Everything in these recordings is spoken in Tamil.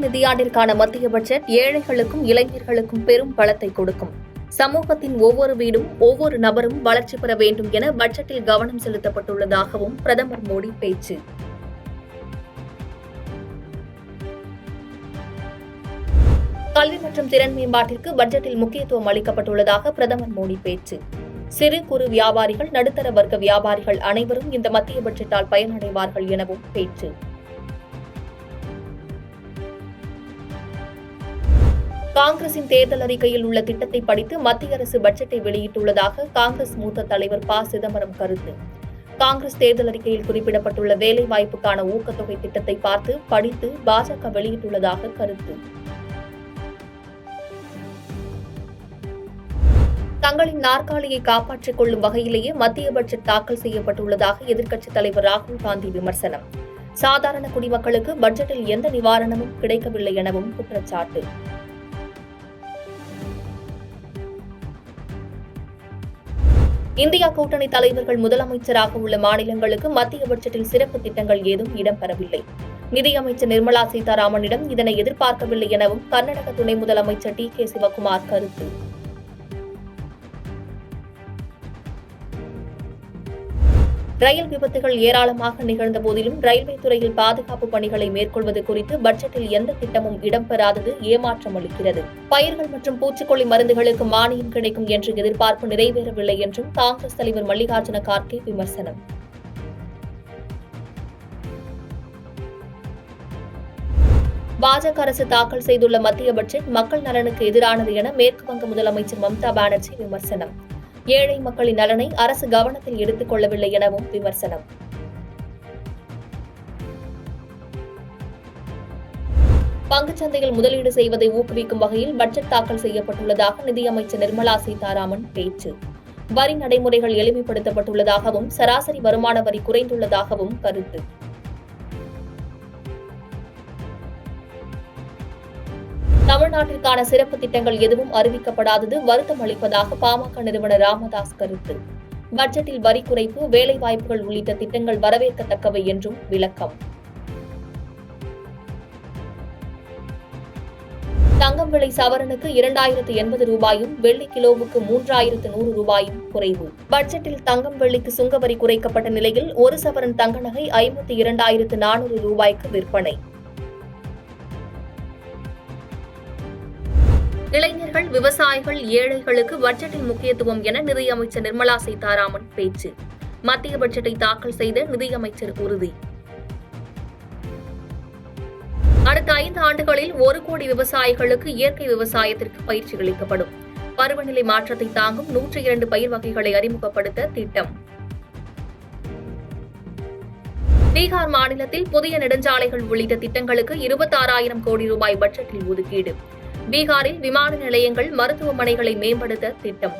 நிதியாண்டிற்கான மத்திய பட்ஜெட் ஏழைகளுக்கும் இளைஞர்களுக்கும் பெரும் பலத்தை கொடுக்கும். சமூகத்தின் ஒவ்வொரு வீடும் ஒவ்வொரு நபரும் வளர்ச்சி பெற வேண்டும் என பட்ஜெட்டில் கவனம் செலுத்தப்பட்டுள்ளதாகவும் பிரதமர் மோடி பேச்சு. கல்வி மற்றும் திறன் மேம்பாட்டிற்கு பட்ஜெட்டில் முக்கியத்துவம் அளிக்கப்பட்டுள்ளதாக பிரதமர் மோடி பேச்சு. சிறு குறு வியாபாரிகள், நடுத்தர வர்க்க வியாபாரிகள் அனைவரும் இந்த மத்திய பட்ஜெட்டால் பயனடைவார்கள் எனவும் பேச்சு. காங்கிரசின் தேர்தல் அறிக்கையில் உள்ள திட்டத்தை படித்து மத்திய அரசு பட்ஜெட்டை வெளியிட்டுள்ளதாக காங்கிரஸ் மூத்த தலைவர் ப. சிதம்பரம் கருத்து. காங்கிரஸ் தேர்தல் அறிக்கையில் குறிப்பிடப்பட்டுள்ள வேலைவாய்ப்புக்கான ஊக்கத்தொகை திட்டத்தை பார்த்து படித்து பாஜக வெளியிட்டுள்ளதாக கருத்து. தங்களின் நாற்காலியை காப்பாற்றிக் கொள்ளும் வகையிலேயே மத்திய பட்ஜெட் தாக்கல் செய்யப்பட்டுள்ளதாக எதிர்க்கட்சித் தலைவர் ராகுல் காந்தி விமர்சனம். சாதாரண குடிமக்களுக்கு பட்ஜெட்டில் எந்த நிவாரணமும் கிடைக்கவில்லை எனவும் குற்றச்சாட்டு. இந்தியா கூட்டணி தலைவர்கள் முதலமைச்சராக உள்ள மாநிலங்களுக்கு மத்திய பட்ஜெட்டில் சிறப்பு திட்டங்கள் ஏதும் இடம்பெறவில்லை. நிதியமைச்சர் நிர்மலா சீதாராமனிடம் இதனை எதிர்பார்க்கவில்லை எனவும் கர்நாடக துணை முதலமைச்சர் டி. கே. சிவக்குமார் கருத்து. ரயில் விபத்துகள் ஏராளமாக நிகழ்ந்த போதிலும் ரயில்வே துறையில் பாதுகாப்பு பணிகளை மேற்கொள்வது குறித்து பட்ஜெட்டில் எந்த திட்டமும் இடம்பெறாதது ஏமாற்றம் அளிக்கிறது. பயிர்கள் மற்றும் பூச்சிக்கொல்லி மருந்துகளுக்கு மானியம் கிடைக்கும் என்ற எதிர்பார்ப்பு நிறைவேறவில்லை என்றும் காங்கிரஸ் தலைவர் மல்லிகார்ஜுன கார்கே விமர்சனம். பாஜக அரசு தாக்கல் செய்துள்ள மத்திய பட்ஜெட் மக்கள் நலனுக்கு எதிரானது என மேற்குவங்க முதலமைச்சர் மம்தா பானர்ஜி விமர்சனம். ஏழை மக்களின் நலனை அரசு கவனத்தில் எடுத்துக் கொள்ளவில்லை எனவும் விமர்சனம். பங்குச்சந்தையில் முதலீடு செய்வதை ஊக்குவிக்கும் வகையில் பட்ஜெட் தாக்கல் செய்யப்பட்டுள்ளதாக நிதியமைச்சர் நிர்மலா சீதாராமன் பேச்சு. வரி நடைமுறைகள் எளிமைப்படுத்தப்பட்டுள்ளதாகவும் சராசரி வருமான வரி குறைந்துள்ளதாகவும் கருத்து. தமிழ்நாட்டிற்கான சிறப்பு திட்டங்கள் எதுவும் அறிவிக்கப்படாதது வருத்தம் அளிப்பதாக பாமக நிறுவனர் ராமதாஸ் கருத்து. பட்ஜெட்டில் வரி குறைப்பு, வேலைவாய்ப்புகள் உள்ளிட்ட திட்டங்கள் வரவேற்கத்தக்கவை என்றும் விளக்கம். தங்கம் விலை சவரனுக்கு 2080 ரூபாயும், வெள்ளி கிலோவுக்கு 3100 ரூபாயும் குறைவு. பட்ஜெட்டில் தங்கம் வெள்ளிக்கு சுங்கவரி குறைக்கப்பட்ட நிலையில் ஒரு சவரன் தங்க நகை 52,400 ரூபாய்க்கு விற்பனை. இளைஞர்கள், விவசாயிகள், ஏழைகளுக்கு பட்ஜெட்டில் முக்கியத்துவம் என நிதியமைச்சர் நிர்மலா சீதாராமன் பேச்சு. மத்திய பட்ஜெட்டை தாக்கல் செய்த நிதியமைச்சர் உறுதி. அடுத்த 5 ஆண்டுகளில் 1 கோடி விவசாயிகளுக்கு இயற்கை விவசாயத்திற்கு பயிற்சி அளிக்கப்படும். பருவநிலை மாற்றத்தை தாங்கும் 102 பயிர் வகைகளை அறிமுகப்படுத்த திட்டம். பீகார் மாநிலத்தில் புதிய நெடுஞ்சாலைகள் உள்ளிட்ட திட்டங்களுக்கு 26,000 கோடி ரூபாய் பட்ஜெட்டில் ஒதுக்கீடு. பீகாரில் விமான நிலையங்கள், மருத்துவமனைகளை மேம்படுத்த திட்டம்.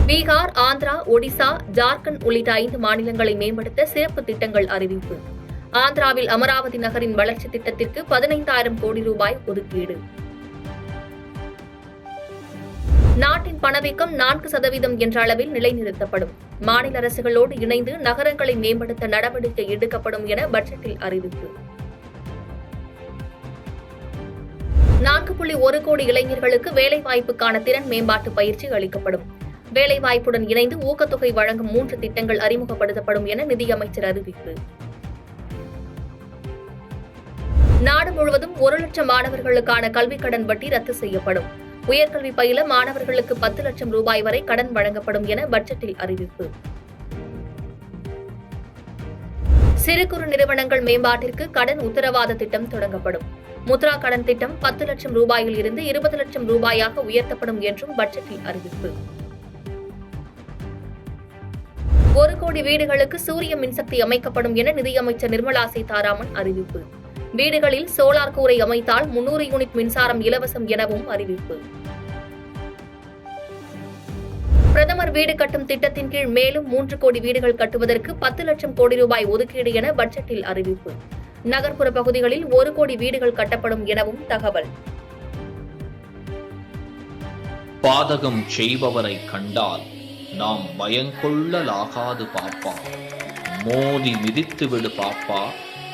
பீகார், ஆந்திரா, ஒடிசா, ஜார்க்கண்ட் உள்ளிட்ட 5 மாநிலங்களை மேம்படுத்த சிறப்பு திட்டங்கள் அறிவிப்பு. ஆந்திராவில் அமராவதி நகரின் வளர்ச்சி திட்டத்திற்கு 15,000 கோடி ரூபாய் ஒதுக்கீடு. நாட்டின் பணவீக்கம் 4% என்ற அளவில் நிலைநிறுத்தப்படும். மாநில அரசுகளோடு இணைந்து நகரங்களை மேம்படுத்த நடவடிக்கை எடுக்கப்படும் என பட்ஜெட்டில் அறிவிப்பு. 4.1 கோடி இளைஞர்களுக்கு வேலைவாய்ப்புக்கான திறன் மேம்பாட்டு பயிற்சி அளிக்கப்படும். வேலைவாய்ப்புடன் இணைந்து ஊக்கத்தொகை வழங்கும் 3 திட்டங்கள் அறிமுகப்படுத்தப்படும் என நிதியமைச்சர் அறிவிப்பு. நாடு முழுவதும் 1 லட்சம் மாணவர்களுக்கான கல்விக் கடன் வட்டி ரத்து செய்யப்படும். உயர்கல்வி பயில மாணவர்களுக்கு 10 லட்சம் ரூபாய் வரை கடன் வழங்கப்படும் என பட்ஜெட்டில் அறிவிப்பு. சிறு குறு நிறுவனங்கள் மேம்பாட்டிற்கு கடன் உத்தரவாத திட்டம் தொடங்கப்படும். முத்ரா கடன் திட்டம் 10 லட்சம் ரூபாயில் இருந்து 20 லட்சம் ரூபாயாக உயர்த்தப்படும் என்றும் பட்ஜெட்டில் அறிவிப்பு. 1 கோடி வீடுகளுக்கு சூரிய மின்சக்தி அமைக்கப்படும் என நிதியமைச்சர் நிர்மலா சீதாராமன் அறிவிப்பு. வீடுகளில் சோலார் கூரை அமைத்தால் 300 யூனிட் மின்சாரம் இலவசம் எனவும் அறிவிப்பு. பிரதமர் வீடு கட்டும் திட்டத்தின் கீழ் மேலும் 3 கோடி வீடுகள் கட்டுவதற்கு 10 லட்சம் கோடி ரூபாய் ஒதுக்கீடு என பட்ஜெட்டில் அறிவிப்பு. நகர்ப்புற பகுதிகளில் 1 கோடி வீடுகள் கட்டப்படும் எனவும் தகவல். பாதகம் செய்பவரை கண்டால் நாம் பயங்கொள்ளலாகாது பாப்பா, மோதி மிதித்து விடு பாப்பா,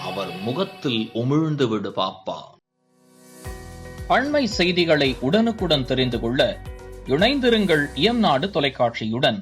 அவர் முகத்தில் உமிழ்ந்து விடு பாப்பா. அண்மை செய்திகளை உடனுக்குடன் தெரிந்து கொள்ள இணைந்திருங்கள் இயம்நாடு தொலைக்காட்சியுடன்.